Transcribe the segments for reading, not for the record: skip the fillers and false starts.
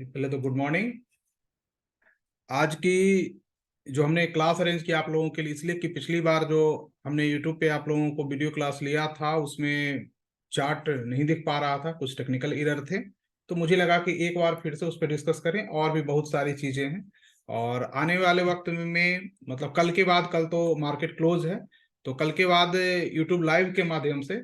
पहले तो good morning. आज की जो हमने क्लास अरेंज किया आप लोगों के लिए इसलिए कि पिछली बार जो हमने यूट्यूब पे आप लोगों को वीडियो क्लास लिया था उसमें चार्ट नहीं दिख पा रहा था, कुछ टेक्निकल एरर थे। तो मुझे लगा कि एक बार फिर से उस पर डिस्कस करें, और भी बहुत सारी चीजें हैं। और आने वाले वक्त में मतलब कल के बाद, कल तो मार्केट क्लोज है, तो कल के बाद यूट्यूब लाइव के माध्यम से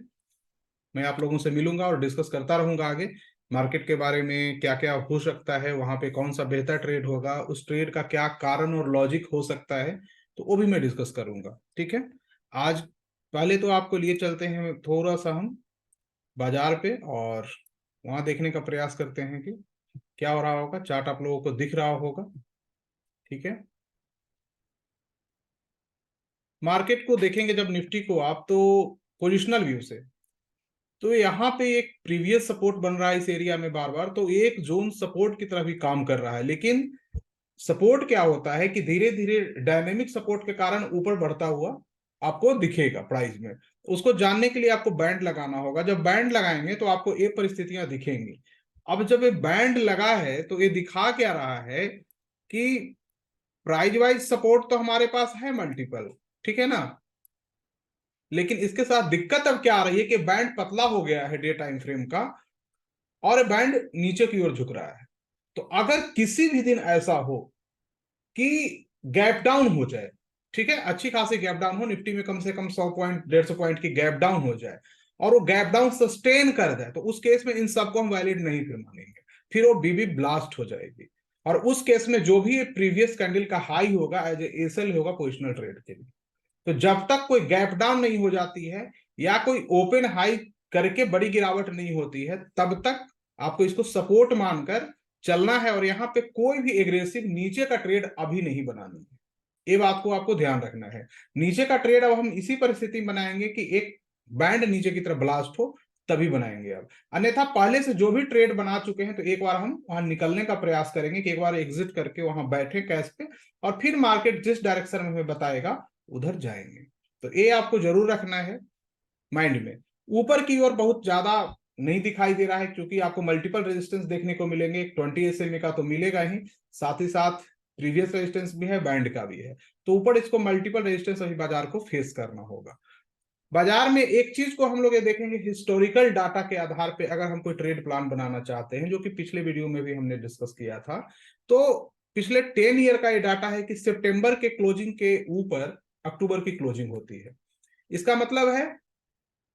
मैं आप लोगों से मिलूंगा और डिस्कस करता रहूंगा आगे मार्केट के बारे में, क्या क्या हो सकता है, वहां पे कौन सा बेहतर ट्रेड होगा, उस ट्रेड का क्या कारण और लॉजिक हो सकता है, तो वो भी मैं डिस्कस करूंगा। ठीक है। आज पहले तो आपको लिए चलते हैं थोड़ा सा हम बाजार पे, और वहां देखने का प्रयास करते हैं कि क्या हो रहा होगा। चार्ट आप लोगों को दिख रहा होगा। ठीक है। मार्केट को देखेंगे जब निफ्टी को आप, तो पोजिशनल व्यू से तो यहाँ पे एक प्रीवियस सपोर्ट बन रहा है इस एरिया में बार बार, तो एक जोन सपोर्ट की तरह भी काम कर रहा है। लेकिन सपोर्ट क्या होता है कि धीरे धीरे डायनेमिक सपोर्ट के कारण ऊपर बढ़ता हुआ आपको दिखेगा प्राइस में। उसको जानने के लिए आपको बैंड लगाना होगा। जब बैंड लगाएंगे तो आपको ये परिस्थितियां दिखेंगी। अब जब ये बैंड लगा है तो ये दिखा क्या रहा है कि प्राइस वाइज सपोर्ट तो हमारे पास है मल्टीपल, ठीक है ना। लेकिन इसके साथ दिक्कत अब क्या आ रही है कि बैंड पतला हो गया है डे टाइम फ्रेम का, और बैंड नीचे की ओर झुक रहा है। तो अगर किसी भी दिन ऐसा हो कि गैप डाउन हो जाए, ठीक है, अच्छी खासी गैप डाउन हो, निफ्टी में कम से कम 100 पॉइंट 150 पॉइंट की गैप डाउन हो जाए, और वो गैप डाउन सस्टेन कर जाए, तो उस केस में इन सबको हम वैलिड नहीं फिर मानेंगे, फिर वो बीबी ब्लास्ट हो जाएगी। और उस केस में जो भी प्रीवियस कैंडल का हाई होगा एज एसएल होगा पोजिशनल ट्रेड के लिए। तो जब तक कोई गैप डाउन नहीं हो जाती है या कोई ओपन हाई करके बड़ी गिरावट नहीं होती है, तब तक आपको इसको सपोर्ट मानकर चलना है। और यहाँ पे कोई भी एग्रेसिव नीचे का ट्रेड अभी नहीं बनानी है, ये बात को आपको ध्यान रखना है। नीचे का ट्रेड अब हम इसी परिस्थिति में बनाएंगे कि एक बैंड नीचे की तरफ ब्लास्ट हो, तभी बनाएंगे अब। अन्यथा पहले से जो भी ट्रेड बना चुके हैं तो एक बार हम वहां निकलने का प्रयास करेंगे कि एक बार एग्जिट करके वहां बैठे कैश पे, और फिर मार्केट जिस डायरेक्शन में हमें बताएगा उधर जाएंगे। तो ये आपको जरूर रखना है माइंड में। ऊपर की ओर बहुत ज्यादा नहीं दिखाई दे रहा है, क्योंकि आपको मल्टीपल रेजिस्टेंस देखने को मिलेंगे। 20 SMA का तो मिलेगा ही, साथ ही साथ प्रीवियस रेजिस्टेंस भी है, बैंड का भी है। तो ऊपर इसको मल्टीपल रेजिस्टेंस अभी बाजार को फेस करना होगा। बाजार में एक चीज को हम लोग ये देखेंगे, हिस्टोरिकल डाटा के आधार पे अगर हम कोई ट्रेड प्लान बनाना चाहते हैं, जो कि पिछले वीडियो में भी हमने डिस्कस किया था, तो पिछले 10 ईयर का ये डाटा है कि सितंबर के क्लोजिंग के ऊपर अक्टूबर की क्लोजिंग होती है। इसका मतलब है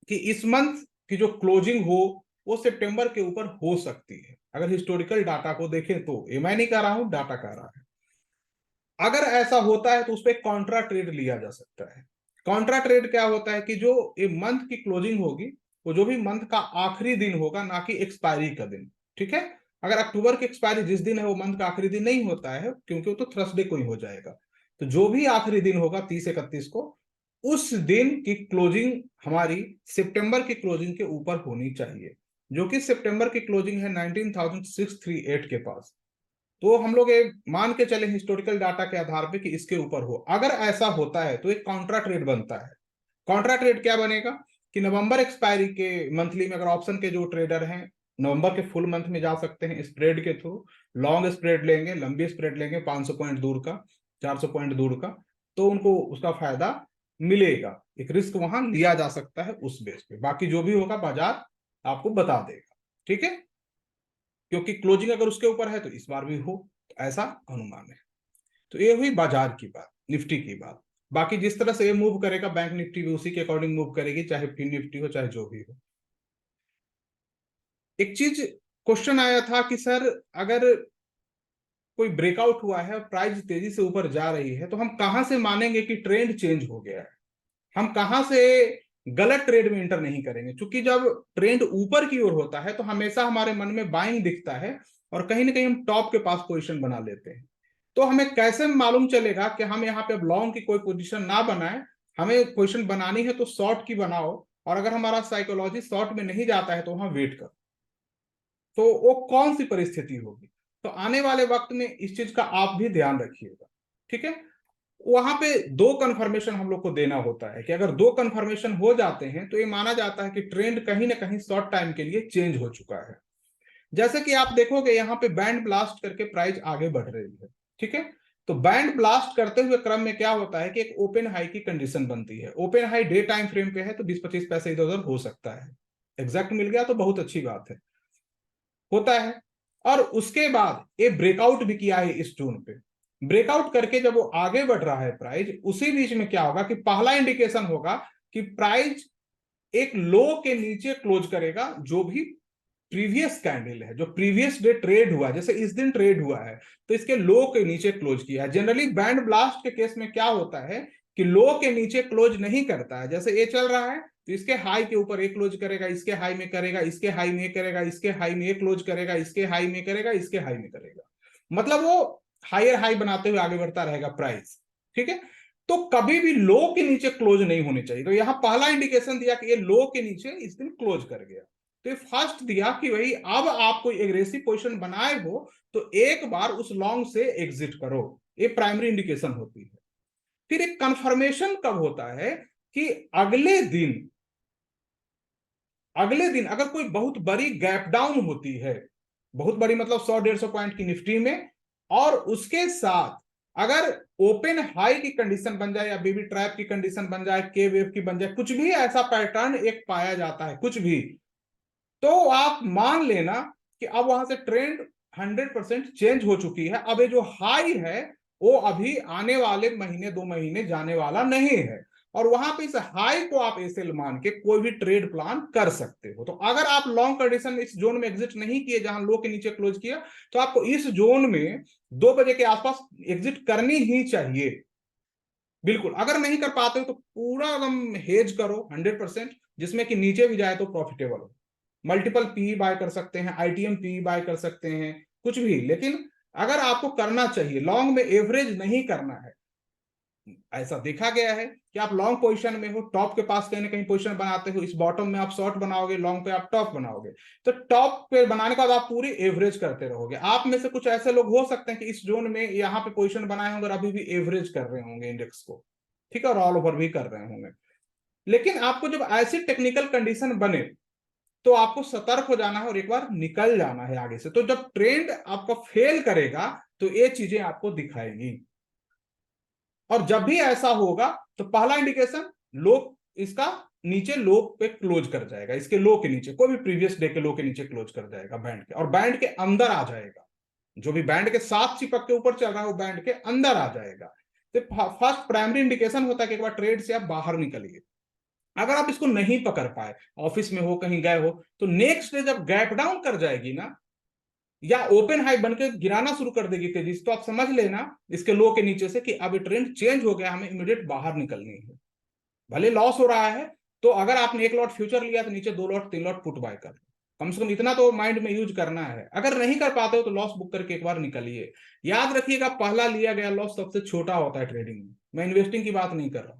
कि इस मंथ की जो क्लोजिंग हो वो सितंबर के ऊपर हो सकती है, अगर हिस्टोरिकल डाटा को देखें तो। ये मैं नहीं कह रहा हूं, डाटा कह रहा है। अगर ऐसा होता है तो उस पर कॉन्ट्रा ट्रेड लिया जा सकता है। कॉन्ट्रा ट्रेड क्या होता है कि जो ये मंथ की क्लोजिंग होगी, वो जो भी मंथ का आखिरी दिन होगा, ना कि एक्सपायरी का दिन। ठीक है। अगर अक्टूबर की एक्सपायरी जिस दिन है वो मंथ का आखिरी दिन नहीं होता है, क्योंकि वो तो थर्सडे को ही हो जाएगा। तो जो भी आखिरी दिन होगा 30 31 को, उस दिन की क्लोजिंग हमारी सितंबर की क्लोजिंग के ऊपर होनी चाहिए, जो कि सितंबर की क्लोजिंग है 19,638 के पास। तो हम लोग ये मान के चले हिस्टोरिकल डाटा के आधार पे कि इसके ऊपर हो। अगर ऐसा होता है तो एक कॉन्ट्रा ट्रेड बनता है। कॉन्ट्रा ट्रेड क्या बनेगा कि नवंबर एक्सपायरी के मंथली में अगर ऑप्शन के जो ट्रेडर हैं नवंबर के फुल मंथ में जा सकते हैं स्प्रेड के थ्रू, लॉन्ग स्प्रेड लेंगे, लंबी स्प्रेड लेंगे 500 पॉइंट दूर का, 400 पॉइंट दूर का, तो उनको उसका फायदा मिलेगा। एक रिस्क वहां लिया जा सकता है उस बेस पे। बाकी जो भी होगा बाजार आपको बता देगा। ठीक है। क्योंकि क्लोजिंग अगर उसके ऊपर है तो इस बार भी हो, तो ऐसा अनुमान है। तो ये हुई बाजार की बात, निफ्टी की बात। बाकी जिस तरह से ये मूव करेगा बैंक निफ्टी भी उसी के अकॉर्डिंग मूव करेगी, चाहे फिन निफ्टी हो चाहे जो भी हो। एक चीज क्वेश्चन आया था कि सर अगर कोई ब्रेकआउट हुआ है और प्राइस तेजी से ऊपर जा रही है, तो हम कहां से मानेंगे कि ट्रेंड चेंज हो गया है, हम कहां से गलत ट्रेड में इंटर नहीं करेंगे। क्योंकि जब ट्रेंड ऊपर की ओर होता है तो हमेशा हमारे मन में बाइंग दिखता है, और कहीं ना कहीं हम टॉप के पास पोजीशन बना लेते हैं। तो हमें कैसे मालूम चलेगा कि हम यहाँ पे अब लॉन्ग की कोई पोजीशन ना बनाए, हमें पोजीशन बनानी है तो शॉर्ट की बनाओ। और अगर हमारा साइकोलॉजी शॉर्ट में नहीं जाता है तो वहां वेट करो। तो वो कौन सी परिस्थिति होगी। तो आने वाले वक्त में इस चीज का आप भी ध्यान रखिएगा। ठीक है। वहां पे दो कंफर्मेशन हम लोग को देना होता है कि अगर दो कंफर्मेशन हो जाते हैं तो ये माना जाता है कि ट्रेंड कहीं ना कहीं शॉर्ट टाइम के लिए चेंज हो चुका है। जैसे कि आप देखोगे यहाँ पे बैंड ब्लास्ट करके प्राइस आगे बढ़ रही है, ठीक है। तो बैंड ब्लास्ट करते हुए क्रम में क्या होता है कि एक ओपन हाई की कंडीशन बनती है। Open high day time frame पे है तो 20-25 पैसे इधर उधर हो सकता है, एग्जैक्ट मिल गया तो बहुत अच्छी बात है, होता है। और उसके बाद ये ब्रेकआउट भी किया है इस जोन पे। ब्रेकआउट करके जब वो आगे बढ़ रहा है प्राइस, उसी बीच में क्या होगा कि पहला इंडिकेशन होगा कि प्राइस एक लो के नीचे क्लोज करेगा, जो भी प्रीवियस कैंडल है, जो प्रीवियस डे ट्रेड हुआ, जैसे इस दिन ट्रेड हुआ है तो इसके लो के नीचे क्लोज किया है। जनरली बैंड ब्लास्ट के केस में क्या होता है कि लो के नीचे क्लोज नहीं करता है। जैसे ये चल रहा है तो इसके हाई के ऊपर एक क्लोज करेगा, इसके हाई में करेगा, इसके हाई में करेगा, इसके हाई में एक क्लोज करेगा, इसके हाई में करेगा, इसके हाई में करेगा, मतलब वो हायर हाई बनाते हुए आगे बढ़ता रहेगा प्राइस, ठीक है। तो कभी भी लो के नीचे क्लोज नहीं होनी चाहिए। तो यहां पहला इंडिकेशन दिया कि ये लो के नीचे इस दिन क्लोज कर गया। तो ये फर्स्ट दिया कि भाई अब आप कोई एग्रेसिव पोजीशन बनाए हो तो एक बार उस लॉन्ग से एग्जिट करो, ये प्राइमरी इंडिकेशन होती है। फिर एक कंफर्मेशन कब होता है कि अगले दिन अगर कोई बहुत बड़ी गैप डाउन होती है, बहुत बड़ी मतलब 100-150 पॉइंट की निफ्टी में, और उसके साथ अगर ओपन हाई की कंडीशन बन जाए या बेबी ट्रैप की कंडीशन बन जाए, के वेव की बन जाए, कुछ भी ऐसा पैटर्न एक पाया जाता है कुछ भी, तो आप मान लेना कि अब वहां से ट्रेंड 100% चेंज हो चुकी है। अब ये जो हाई है वो अभी आने वाले महीने 2 महीने जाने वाला नहीं है, और वहां पे इस हाई को आप एसएल मान के कोई भी ट्रेड प्लान कर सकते हो। तो अगर आप लॉन्ग कंडीशन इस जोन में एग्जिट नहीं किए जहां लो के नीचे क्लोज किया, तो आपको इस जोन में 2 बजे के आसपास एग्जिट करनी ही चाहिए, बिल्कुल। अगर नहीं कर पाते हो तो पूरा एकदम हेज करो 100%, जिसमें कि नीचे भी जाए तो प्रॉफिटेबल हो। मल्टीपल पी बाय कर सकते हैं, आईटीएम पी बाय कर सकते हैं, कुछ भी। लेकिन अगर आपको करना चाहिए, लॉन्ग में एवरेज नहीं करना है। ऐसा देखा गया है कि आप लॉन्ग पोजीशन में हो, टॉप के पास कहीं ना कहीं पोजीशन बनाते हो, इस बॉटम में आप शॉर्ट बनाओगे, लॉन्ग पे आप टॉप बनाओगे, तो टॉप पे बनाने के बाद आप पूरी एवरेज करते रहोगे। आप में से कुछ ऐसे लोग हो सकते हैं कि इस जोन में यहाँ पे पोजीशन बनाए होंगे और अभी भी एवरेज कर रहे होंगे इंडेक्स को, ठीक है, और ऑल ओवर भी कर रहे होंगे। लेकिन आपको जब ऐसी टेक्निकल कंडीशन बने तो आपको सतर्क हो जाना है और एक बार निकल जाना है आगे से। तो जब ट्रेंड आपका फेल करेगा तो ये चीजें आपको दिखाएंगी, और जब भी ऐसा होगा तो पहला इंडिकेशन लो, इसका नीचे लो पे क्लोज कर जाएगा, इसके लो के नीचे, कोई भी प्रीवियस डे के लो के नीचे क्लोज कर जाएगा बैंड के, और बैंड के अंदर आ जाएगा। जो भी बैंड के साथ चिपक के ऊपर चल रहा है वो बैंड के अंदर आ जाएगा। तो फर्स्ट प्राइमरी इंडिकेशन होता है कि एक बार ट्रेड से आप बाहर निकलिए। अगर आप इसको नहीं पकड़ पाए, ऑफिस में हो, कहीं गए हो, तो नेक्स्ट डे जब गैप डाउन कर जाएगी ना, या ओपन हाई बनकर गिराना शुरू कर देगी तेजी से, तो आप समझ लेना इसके लो के नीचे से कि अब ट्रेंड चेंज हो गया, हमें इमीडिएट बाहर निकलनी है। भले लॉस हो रहा है, तो अगर आपने एक लॉट फ्यूचर लिया तो नीचे 2 लॉट 3 लॉट पुट बाय कर, कम से कम इतना तो माइंड में यूज करना है। अगर नहीं कर पाते हो तो लॉस बुक करके एक बार निकलिए। याद रखिएगा, पहला लिया गया लॉस सबसे छोटा होता है ट्रेडिंग में। मैं इन्वेस्टिंग की बात नहीं कर रहा हूं,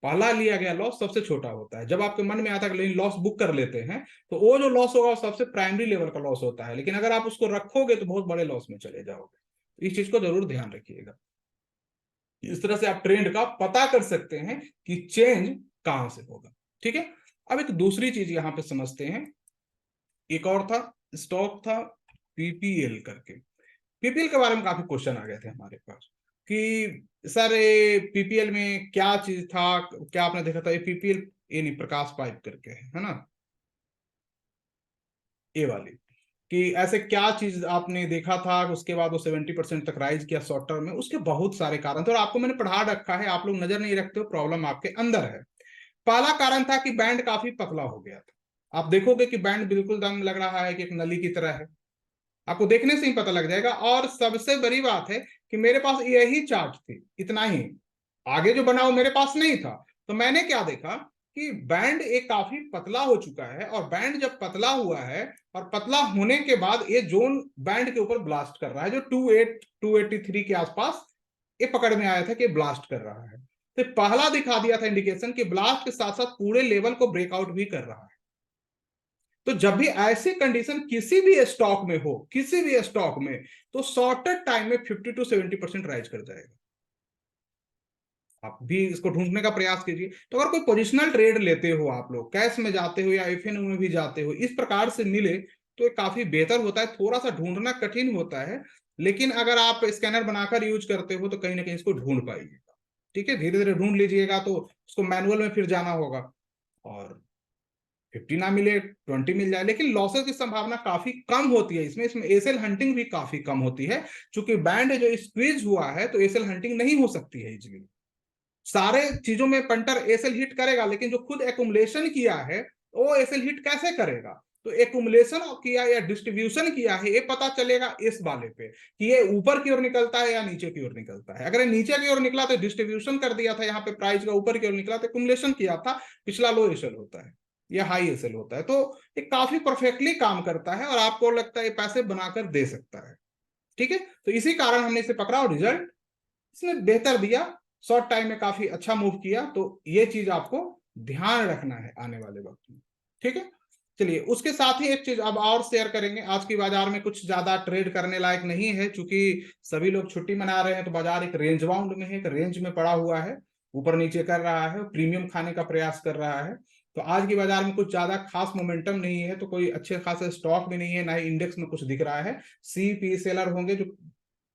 पहला लिया गया लॉस सबसे छोटा होता है। जब आपके मन में आता है कि लॉस बुक कर लेते हैं, तो वो जो लॉस होगा वो सबसे प्राइमरी लेवल का लॉस होता है। लेकिन अगर आप उसको रखोगे तो बहुत बड़े लॉस में चले जाओगे। इस चीज को जरूर ध्यान रखिएगा। इस तरह से आप ट्रेंड का पता कर सकते हैं कि चेंज कहां से होगा, ठीक है। अब एक दूसरी चीज यहां पे समझते हैं। एक और था, स्टॉक था पीपीएल करके। पीपीएल के बारे में काफी क्वेश्चन आ गए थे हमारे पास कि सर पीपीएल में क्या चीज था, क्या आपने देखा था। ये पीपीएल, ये नहीं, प्रकाश पाइप करके है ना, ये वाली, कि ऐसे क्या चीज आपने देखा था उसके बाद वो 70% तक राइज किया शॉर्ट टर्म में। उसके बहुत सारे कारण थे और आपको मैंने पढ़ा रखा है, आप लोग नजर नहीं रखते हो, प्रॉब्लम आपके अंदर है। पहला कारण था कि बैंड काफी पतला हो गया था। आप देखोगे कि बैंड बिल्कुल दम लग रहा है कि एक नली की तरह है, आपको देखने से ही पता लग जाएगा। और सबसे बड़ी बात है कि मेरे पास यही चार्ट थी, इतना ही, आगे जो बना वो मेरे पास नहीं था। तो मैंने क्या देखा कि बैंड एक काफी पतला हो चुका है, और बैंड जब पतला हुआ है और पतला होने के बाद ये जोन बैंड के ऊपर ब्लास्ट कर रहा है, जो 283 के आसपास ये पकड़ में आया था कि ब्लास्ट कर रहा है। तो पहला दिखा दिया था इंडिकेशन कि ब्लास्ट के साथ साथ पूरे लेवल को ब्रेकआउट भी कर रहा है। तो जब भी ऐसी कंडीशन किसी भी स्टॉक में हो, किसी भी स्टॉक में, तो शॉर्टेड टाइम में 50 to 70% राइज कर जाएगा। आप भी इसको ढूंढने का प्रयास कीजिए। तो अगर कोई पोजिशनल ट्रेड लेते हो, आप लोग कैश में जाते हो या एफएनओ में भी जाते हो, इस प्रकार से मिले तो ये काफी बेहतर होता है। थोड़ा सा ढूंढना कठिन होता है, लेकिन अगर आप स्कैनर बनाकर यूज करते हो तो कहीं ना कहीं इसको ढूंढ पाइएगा। ठीक है, धीरे धीरे ढूंढ लीजिएगा, तो उसको मैनुअल में फिर जाना होगा, और 50 ना मिले 20 मिल जाए, लेकिन लॉसेस की संभावना काफी कम होती है इसमें। इसमें एसएल हंटिंग भी काफी कम होती है, क्योंकि बैंड जो स्क्वीज हुआ है तो एसएल हंटिंग नहीं हो सकती है इजीली। सारे चीजों में पंटर एसएल हिट करेगा, लेकिन जो खुद एकुमुलेशन किया है वो एसएल हिट कैसे करेगा? तो एकुमुलेशन किया या डिस्ट्रीब्यूशन किया है, ये पता चलेगा इस वाले पे कि ये ऊपर की ओर निकलता है या नीचे की ओर निकलता है। अगर ये नीचे की ओर निकला तो डिस्ट्रीब्यूशन कर दिया था, यहाँ पे प्राइस का ऊपर की ओर निकला तो एकुमुलेशन किया था, पिछला लो एसएल होता है या हाई एसएल होता है। तो ये काफी परफेक्टली काम करता है और आपको लगता है ये पैसे बनाकर दे सकता है। ठीक है, तो इसी कारण हमने इसे पकड़ा और रिजल्ट इसने बेहतर दिया, शॉर्ट टाइम में काफी अच्छा मूव किया। तो ये चीज आपको ध्यान रखना है आने वाले वक्त में। ठीक है, चलिए उसके साथ ही एक चीज अब और शेयर करेंगे। आज की बाजार में कुछ ज्यादा ट्रेड करने लायक नहीं है, क्योंकि सभी लोग छुट्टी मना रहे हैं, तो बाजार एक रेंज बाउंड में है, एक रेंज में पड़ा हुआ है, ऊपर नीचे कर रहा है, प्रीमियम खाने का प्रयास कर रहा है। तो आज की बाजार में कुछ ज्यादा खास मोमेंटम नहीं है, तो कोई अच्छे खासे स्टॉक भी नहीं है, ना ही इंडेक्स में कुछ दिख रहा है। सी पी सेलर होंगे जो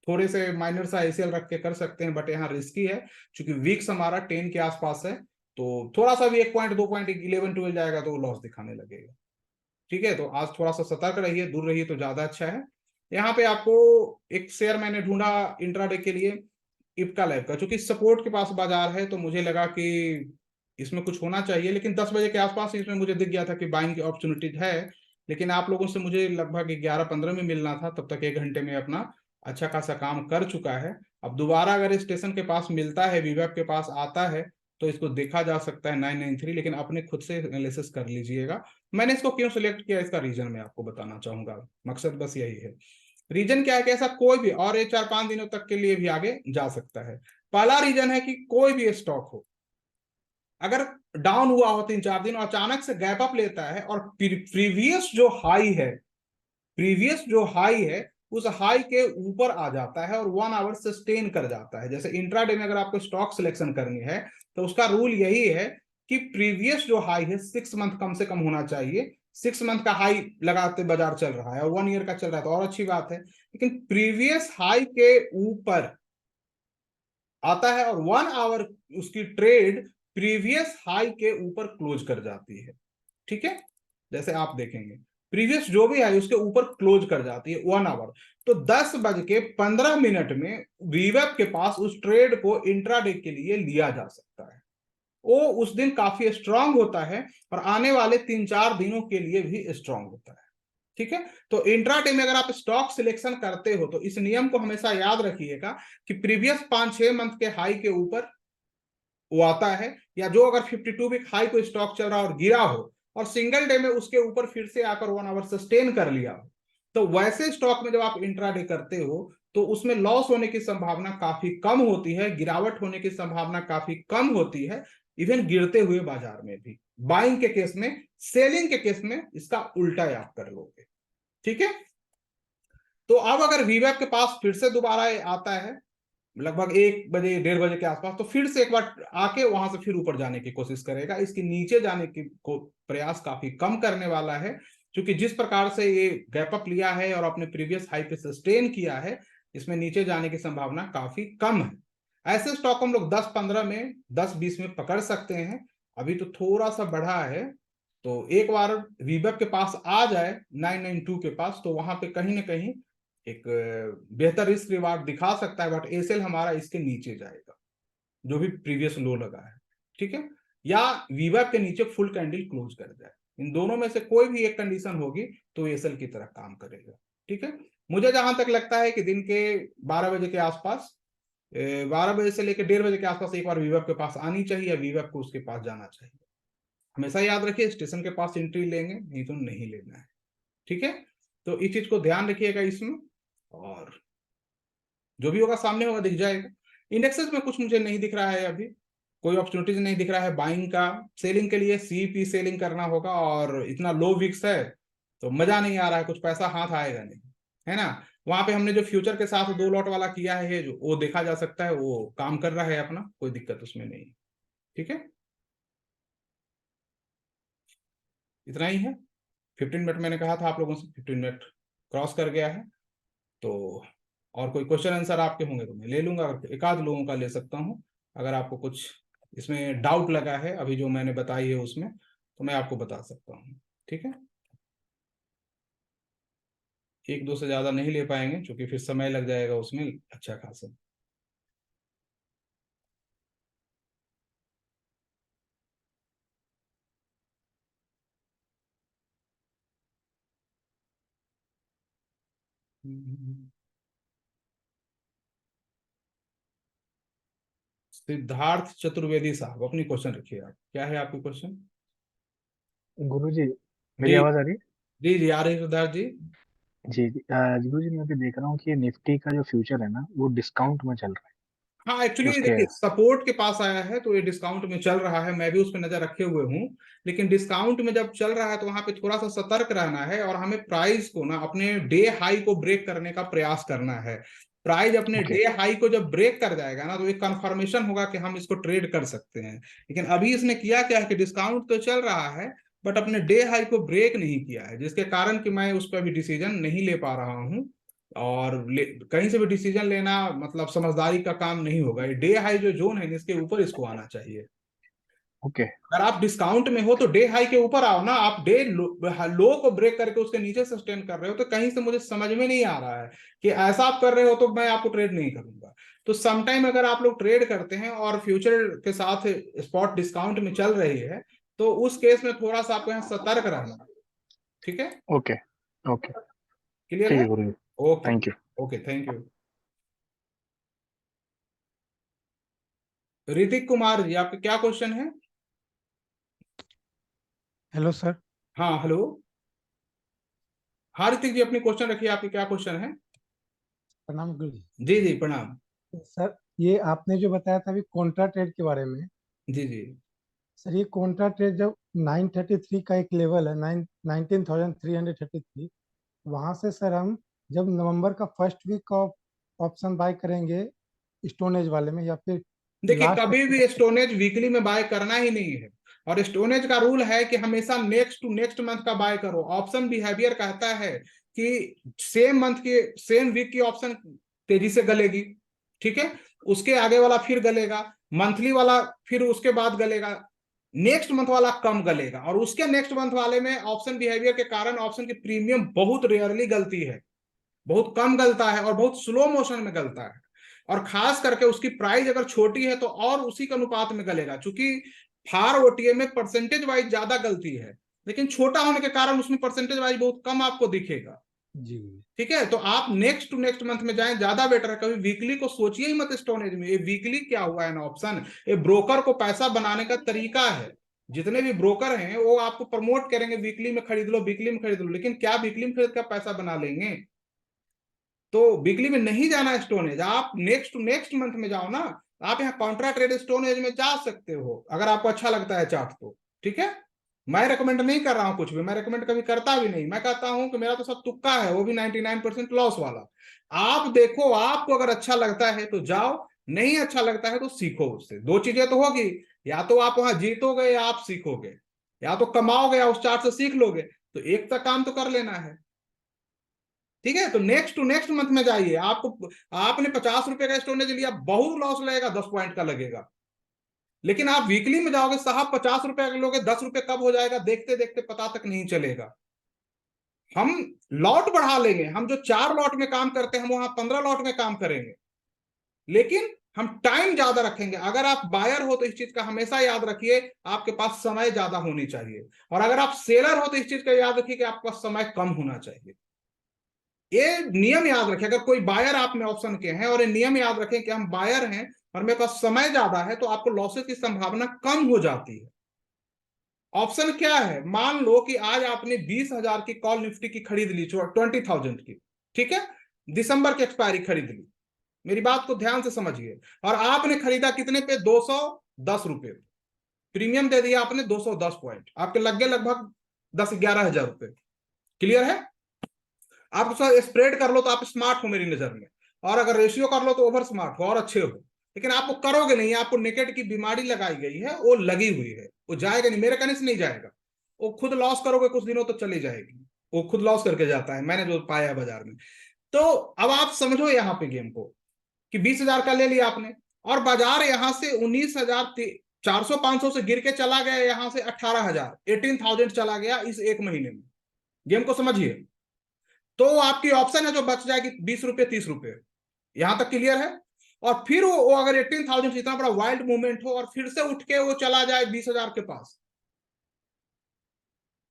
थोड़े से माइनर सा आईसीएल रख के कर सकते हैं, बट यहाँ रिस्की है, क्योंकि वीक्स हमारा 10 के आसपास है, तो थोड़ा सा भी 1 पॉइंट 2 पॉइंट 11 12 जाएगा तो लॉस दिखाने लगेगा। ठीक है, तो आज थोड़ा सा सतर्क रहिए, दूर रहिए तो ज्यादा अच्छा है। यहाँ पे आपको एक शेयर मैंने ढूंढा इंट्राडे के लिए, इप्का लैब का, चूंकि सपोर्ट के पास बाजार है तो मुझे लगा कि इसमें कुछ होना चाहिए, लेकिन 10 बजे के आसपास इसमें मुझे दिख गया था कि बाइंग की अपॉर्चुनिटीज है। लेकिन आप लोगों से मुझे लगभग 11 15 में मिलना था, तब तक 1 घंटे में अपना अच्छा खासा काम कर चुका है। अब दोबारा अगर स्टेशन के पास मिलता है, वीवेब के पास आता है, तो इसको देखा जा सकता है 993, लेकिन अपने खुद से एनालिसिस कर लीजिएगा। मैंने इसको क्यों सिलेक्ट किया, इसका रीजन मैं आपको बताना चाहूंगा, मकसद बस यही है। रीजन क्या है कि ऐसा कोई भी, और ये 4 5 दिनों तक के लिए भी आगे जा सकता है। पहला रीजन है कि कोई भी स्टॉक हो, अगर डाउन हुआ हो 3 4 दिन और अचानक से गैप अप लेता है और प्रीवियस जो हाई है, प्रीवियस जो हाई है उस हाई के ऊपर आ जाता है और 1 आवर सस्टेन कर जाता है। जैसे इंट्राडे में अगर आपको स्टॉक सिलेक्शन करनी है तो उसका रूल यही है कि प्रीवियस जो हाई है 6 मंथ कम से कम होना चाहिए। 6 मंथ का हाई लगाते बाजार चल रहा है और 1 ईयर का चल रहा है तो और अच्छी बात है, लेकिन प्रीवियस हाई के ऊपर आता है और 1 आवर उसकी ट्रेड प्रीवियस हाई के ऊपर क्लोज कर जाती है। ठीक है, जैसे आप देखेंगे प्रीवियस जो भी है उसके ऊपर क्लोज कर जाती है 1 आवर, तो 10:15 में वीवेब के पास उस ट्रेड को इंट्राडे के लिए लिया जा सकता है। वो उस दिन काफी स्ट्रांग होता है और आने वाले 3 4 दिनों के लिए भी स्ट्रांग होता है। ठीक है, तो इंट्राडे में अगर आप स्टॉक सिलेक्शन करते हो तो इस नियम को हमेशा याद रखिएगा कि प्रीवियस 5 6 मंथ के हाई के ऊपर वो आता है, या जो अगर 52 वीक हाई कोई स्टॉक चल रहा और गिरा हो और सिंगल डे में उसके ऊपर फिर से आकर 1 आवर सस्टेन कर लिया हो, तो वैसे स्टॉक में जब आप इंट्राडे करते हो तो उसमें लॉस होने की संभावना काफी कम होती है, गिरावट होने की संभावना काफी कम होती है, इवन गिरते हुए बाजार में भी। बाइंग के केस में, सेलिंग के केस में इसका उल्टा आप कर लोगे। ठीक है, तो अब अगर वीवेब के पास फिर से दोबारा आता है लगभग 1 बजे 1:30 बजे के आसपास, तो फिर से एक बार आके वहां से फिर ऊपर जाने की कोशिश करेगा। इसके नीचे जाने की को प्रयास काफी कम करने वाला है, क्योंकि जिस प्रकार से ये गैप अप लिया है और अपने प्रीवियस हाई पे सस्टेन किया है, इसमें नीचे जाने की संभावना काफी कम है। ऐसे स्टॉक हम लोग 10 15 में 10 20 में पकड़ सकते हैं। अभी तो थोड़ा सा बढ़ा है, तो एक बार वीबक के पास आ जाए 992 के पास, तो वहां पे कहीं ना कहीं एक बेहतर रिस्क रिवार्ड दिखा सकता है, बट एसएल हमारा इसके नीचे जाएगा जो भी प्रीवियस लो लगा है। ठीक है, या वीवेब के नीचे फुल कैंडल क्लोज कर जाए, इन दोनों में से कोई भी एक कंडीशन होगी तो एसएल की तरह काम करेगा। ठीक है, मुझे जहां तक लगता है कि दिन के 12 बजे के आसपास, 12 बजे से लेकर 1:30 बजे के आसपास एक बार वीवेब के पास आनी चाहिए या वीवेब को उसके पास जाना चाहिए। हमेशा याद रखिए स्टेशन के पास एंट्री लेंगे, नहीं तो नहीं लेना है। ठीक है, तो इस चीज को ध्यान रखिएगा इसमें, और जो भी होगा सामने होगा, दिख जाएगा। इंडेक्सेस में कुछ मुझे नहीं दिख रहा है अभी, कोई अपॉर्चुनिटीज नहीं दिख रहा है बाइंग का। सेलिंग के लिए सीपी सेलिंग करना होगा, और इतना लो विक्स है तो मजा नहीं आ रहा है, कुछ पैसा हाथ आएगा नहीं, है ना। वहां पे हमने जो फ्यूचर के साथ 2 लॉट वाला किया है जो वो देखा जा सकता है, वो काम कर रहा है अपना, कोई दिक्कत उसमें नहीं। ठीक है, इतना ही है। 15 मिनट मैंने कहा था आप लोगों से, 15 मिनट क्रॉस कर गया है। तो और कोई क्वेश्चन आंसर आपके होंगे तो मैं ले लूंगा, एक आध लोगों का ले सकता हूँ। अगर आपको कुछ इसमें डाउट लगा है अभी जो मैंने बताई है उसमें, तो मैं आपको बता सकता हूँ। ठीक है, एक दो से ज्यादा नहीं ले पाएंगे क्योंकि फिर समय लग जाएगा उसमें अच्छा खासा। सिद्धार्थ चतुर्वेदी साहब, अपनी क्वेश्चन रखिए आप, क्या है आपकी क्वेश्चन? गुरुजी, मेरी जी आवाज आ रही जी जी, आ रही है सिद्धार्थ जी। है? जी जी, गुरुजी मैं अभी देख रहा हूँ कि ये निफ्टी का जो फ्यूचर है ना वो डिस्काउंट में चल रहा हाँ है एक्चुअली उसके। देखिए, सपोर्ट के पास आया है तो ये डिस्काउंट में चल रहा है, मैं भी उस पर नजर रखे हुए हूँ। लेकिन डिस्काउंट में जब चल रहा है तो वहां पे थोड़ा सा सतर्क रहना है, और हमें प्राइस को ना अपने डे हाई को ब्रेक करने का प्रयास करना है। प्राइस अपने ओके। डे हाई को जब ब्रेक कर जाएगा ना, तो एक कंफर्मेशन होगा कि हम इसको ट्रेड कर सकते हैं। लेकिन अभी इसने किया क्या है कि डिस्काउंट तो चल रहा है, बट अपने डे हाई को ब्रेक नहीं किया है, जिसके कारण कि मैं उस पर अभी डिसीजन नहीं ले पा रहा हूँ। और कहीं से भी डिसीजन लेना मतलब समझदारी का काम नहीं होगा। ये डे हाई जो जोन है इसके ऊपर इसको आना चाहिए। ओके। अगर आप डिस्काउंट में हो तो डे हाई के ऊपर आओ ना, आप लो को ब्रेक करके उसके नीचे सस्टेन कर रहे हो, तो कहीं से मुझे समझ में नहीं आ रहा है कि ऐसा आप कर रहे हो, तो मैं आपको ट्रेड नहीं करूंगा। तो समटाइम अगर आप लोग ट्रेड करते हैं और फ्यूचर के साथ स्पॉट डिस्काउंट में चल रही है, तो उस केस में थोड़ा सा आपको यहाँ सतर्क रहना है। ठीक है, ओके। ओके। क्लियर ठीक है? है गुरुजी। Okay, thank you. Okay, thank you. Hrithik Kumar ji, आपका क्या क्वेश्चन है? Hello sir. हाँ हेलो। हाँ ऋतिक जी, अपनी क्वेश्चन रखिए, आपकी क्या क्वेश्चन है? प्रणाम गुरु जी। जी जी प्रणाम। सर, ये आपने जो बताया था अभी कॉन्ट्रा ट्रेड के बारे में, जी जी। सर ये कॉन्ट्रा ट्रेड जब 933 का एक लेवल है, 19,333, वहां से सर हम जब नवंबर का फर्स्ट वीक का ऑप्शन बाय करेंगे स्टोन एज वाले में, या फिर देखिए, लास्ट कभी भी स्टोनेज वीकली में बाय करना ही नहीं है। और स्टोनेज का रूल है कि हमेशा नेक्स्ट टू नेक्स्ट मंथ का बाय करो। ऑप्शन बिहेवियर कहता है कि सेम मंथ के सेम वीक की ऑप्शन तेजी से गलेगी, ठीक है, उसके आगे वाला फिर गलेगा, मंथली वाला फिर उसके बाद गलेगा, नेक्स्ट मंथ वाला कम गलेगा, और उसके नेक्स्ट मंथ वाले में ऑप्शन बिहेवियर के कारण ऑप्शन की प्रीमियम बहुत रेयरली गलती है, बहुत कम गलता है और बहुत स्लो मोशन में गलता है। और खास करके उसकी प्राइस अगर छोटी है तो और उसी के अनुपात में गलेगा, क्योंकि फार ओटीए में परसेंटेज वाइज ज्यादा गलती है, लेकिन छोटा होने के कारण उसमें परसेंटेज वाइज बहुत कम आपको दिखेगा। जी। ठीक है, तो आप नेक्स्ट टू नेक्स्ट मंथ में जाएं, ज्यादा बेटर है। कभी वीकली को सोचिए ही मत स्टोनेज में। ये वीकली क्या हुआ है ना ऑप्शन, ये ब्रोकर को पैसा बनाने का तरीका है। जितने भी ब्रोकर हैं वो आपको प्रमोट करेंगे वीकली में खरीद लो, वीकली में खरीद लो, लेकिन क्या वीकली में खरीद कर पैसा बना लेंगे? तो वीकली में नहीं जाना है स्टोन एज, आप नेक्स्ट टू नेक्स्ट मंथ में जाओ ना। आप यहाँ कॉन्ट्रा ट्रेड स्टोन एज में जा सकते हो अगर आपको अच्छा लगता है चार्ट तो। ठीक है, मैं रेकमेंड नहीं कर रहा हूं कुछ भी, मैं रेकमेंड कभी करता भी नहीं। मैं कहता हूं कि मेरा तो सब तुक्का है, वो भी 99% लॉस वाला। आप देखो, आपको अगर अच्छा लगता है तो जाओ, नहीं अच्छा लगता है तो सीखो उससे। दो चीजें तो होगी, या तो आप वहां जीतोगे या आप सीखोगे, या तो कमाओगे या उस चार्ट से सीख लोगे। तो एक तक काम तो कर लेना है। ठीक है, तो नेक्स्ट टू नेक्स्ट मंथ में जाइए। आपको, आपने 50 रुपए का स्टोनेज लिया, बहुत लॉस लगेगा, 10 पॉइंट का लगेगा। लेकिन आप वीकली में जाओगे, साहब 50 रुपए का लोगे, 10 रुपए कब हो जाएगा देखते देखते पता तक नहीं चलेगा। हम लॉट बढ़ा लेंगे, हम जो 4 लॉट में काम करते हैं हम वहां 15 लॉट में काम करेंगे, लेकिन हम टाइम ज्यादा रखेंगे। अगर आप बायर हो तो इस चीज का हमेशा याद रखिए, आपके पास समय ज्यादा होनी चाहिए। और अगर आप सेलर हो तो इस चीज का याद रखिए कि आपका समय कम होना चाहिए। ये नियम याद रखें, अगर कोई बायर आप में ऑप्शन के हैं और ये नियम याद रखें कि हम बायर हैं और मेरे पास समय ज्यादा है, तो आपको लॉसेस की संभावना कम हो जाती है। ऑप्शन क्या है, मान लो कि आज आपने 20,000 की कॉल निफ्टी की खरीद ली, 20,000 की, ठीक है, दिसंबर की एक्सपायरी खरीद ली। मेरी बात को ध्यान से समझिए। और आपने खरीदा कितने पे, 210 रुपए। प्रीमियम दे दिया आपने 210 पॉइंट, आपके लग गए लगभग 10-11 हजार रुपए। क्लियर है? आप उसका स्प्रेड कर लो तो आप स्मार्ट हो मेरी नजर में, और अगर रेशियो कर लो तो ओवर स्मार्ट हो और अच्छे हो। लेकिन आपको करोगे नहीं, आपको नेकेट की बीमारी लगाई गई है, वो लगी हुई है, वो जाएगा नहीं, मेरे कहने से नहीं जाएगा। वो खुद लॉस करोगे कुछ दिनों तो चली जाएगी, वो खुद लॉस करके जाता है, मैंने जो पाया बाजार में। तो अब आप समझो यहाँ पे गेम को कि 20,000 का ले लिया आपने, और बाजार यहाँ से 19,400-500 से गिर के चला गया, यहाँ से 18,000 18,000 चला गया इस एक महीने में। गेम को समझिए। तो आपकी ऑप्शन है जो बच जाएगी 20 रुपए 30 रुपए, यहां तक क्लियर है। और फिर वो अगर 18,000 से इतना बड़ा वाइल्ड मूवमेंट हो और फिर से उठ के वो चला जाए 20,000 के पास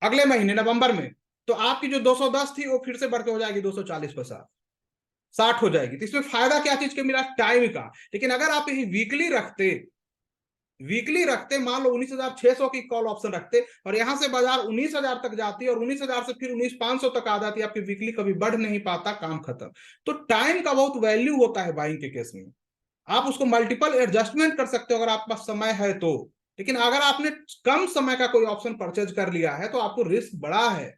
अगले महीने नवंबर में, तो आपकी जो 210 थी वो फिर से बढ़ के हो जाएगी 240-50 60 हो जाएगी। तो इसमें फायदा क्या चीज के मिला? टाइम का। लेकिन अगर आप यही वीकली रखते मान लो 19,600 की कॉल ऑप्शन रखते और यहां से बाजार 19,000 तक जाती और 19,000 से फिर 19,500 तक आ जाती, आपकी वीकली कभी बढ़ नहीं पाता, काम खत्म। तो टाइम का बहुत वैल्यू होता है बाइंग के केस में। आप उसको मल्टीपल एडजस्टमेंट कर सकते हो अगर आपके पास समय है तो। लेकिन अगर आपने कम समय का कोई ऑप्शन परचेज कर लिया है तो आपको रिस्क बड़ा है।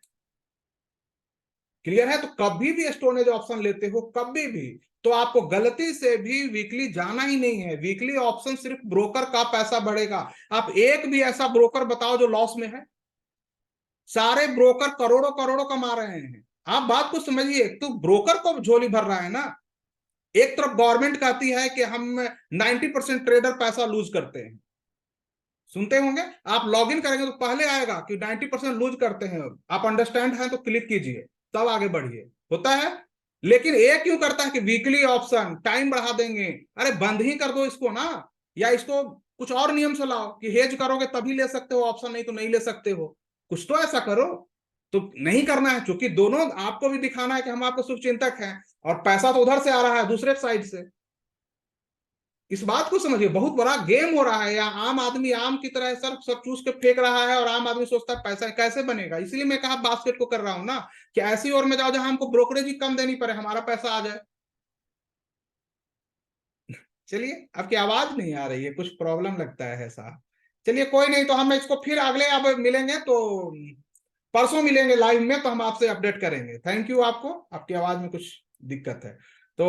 क्लियर है? तो कभी भी स्टोनेज ऑप्शन लेते हो कभी भी, तो आपको गलती से भी वीकली जाना ही नहीं है। वीकली ऑप्शन सिर्फ ब्रोकर का पैसा बढ़ेगा। आप एक भी ऐसा ब्रोकर बताओ जो लॉस में है? सारे ब्रोकर करोड़ों करोड़ों कमा रहे हैं। आप बात को समझिए, तो ब्रोकर को झोली भर रहा है ना। एक तरफ गवर्नमेंट कहती है कि हम 90% ट्रेडर पैसा लूज करते हैं, सुनते होंगे आप, लॉग इन करेंगे तो पहले आएगा कि 90% लूज करते हैं। आप अंडरस्टैंड है तो क्लिक कीजिए, तब आगे बढ़िए। होता है। लेकिन ये क्यों करता है कि वीकली ऑप्शन टाइम बढ़ा देंगे? अरे बंद ही कर दो इसको ना, या इसको कुछ और नियम से लाओ कि हेज करोगे तभी ले सकते हो ऑप्शन, नहीं तो नहीं ले सकते हो। कुछ तो ऐसा करो। तो नहीं करना है, क्योंकि दोनों आपको भी दिखाना है कि हम आपको शुभचिंतक हैं, और पैसा तो उधर से आ रहा है दूसरे साइड से। इस बात को समझिए, बहुत बड़ा गेम हो रहा है। या आम आदमी आम की तरह सर सब चूस के फेंक रहा है, और आम आदमी सोचता है पैसा कैसे बनेगा। इसलिए मैं कहा बास्केट को कर रहा हूं ना, कि ऐसी ओर में जाओ जहां हमको ब्रोकरेज ही कम देनी पड़े, हमारा पैसा आ जाए। चलिए, आपकी आवाज नहीं आ रही है, कुछ प्रॉब्लम लगता है ऐसा। चलिए कोई नहीं, तो हम इसको फिर अगले अब मिलेंगे तो परसों मिलेंगे लाइव में, तो हम आपसे अपडेट करेंगे। Thank you. आपको आपकी आवाज में कुछ दिक्कत है तो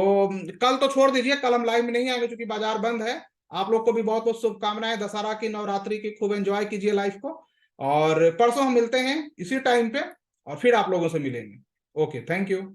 कल तो छोड़ दीजिए, कल हम लाइव में नहीं आएंगे क्योंकि बाजार बंद है। आप लोग को भी बहुत बहुत शुभकामनाएं दशहरा की, नवरात्रि की। खूब एंजॉय कीजिए लाइफ को, और परसों हम मिलते हैं इसी टाइम पे और फिर आप लोगों से मिलेंगे। Okay, thank you.